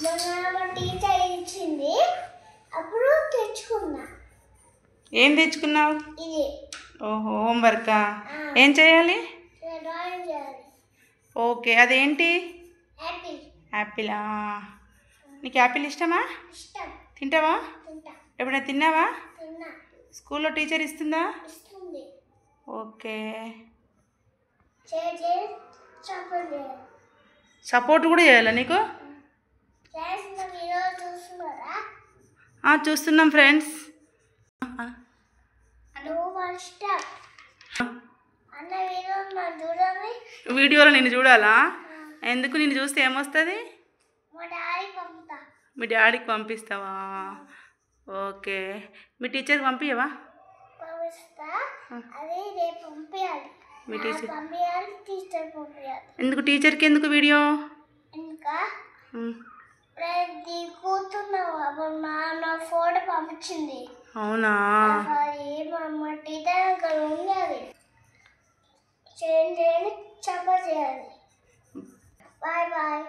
మొన్న టీచర్ ఇచ్చింది, అప్పుడు తెచ్చుకున్నా. ఏం తెచ్చుకున్నావు? ఇది ఓహో, హోంవర్కా? ఏం చేయాలి? డ్రాయింగ్ చేయాలి. ఓకే, అదేంటి? యాపిల్. యాపిలా? నీకు యాపిల్ ఇష్టమా? ఇష్టం. తింటావా? తింటా. ఎప్పుడైనా తిన్నావా? తిన్నా. స్కూల్లో టీచర్ ఇస్తుందా? ఇస్తుంది. ఓకే. సపోర్ట్ కూడా చేయాలా నీకు? చూస్తున్నాం ఫ్రెండ్స్. వీడియోలో నిన్ను చూడాలా? ఎందుకు? నిన్ను చూస్తే ఏమొస్తుంది? మీ డాడీకి పంపిస్తావా? ఓకే. మీ టీచర్కి పంపించవా? మీ టీచర్ ఎందుకు? టీచర్కి ఎందుకు వీడియో? ఫోటో పంపించింది. అవునా? టీచర్ ఉన్నది చేయండి, చెప్పాలి. Bye bye.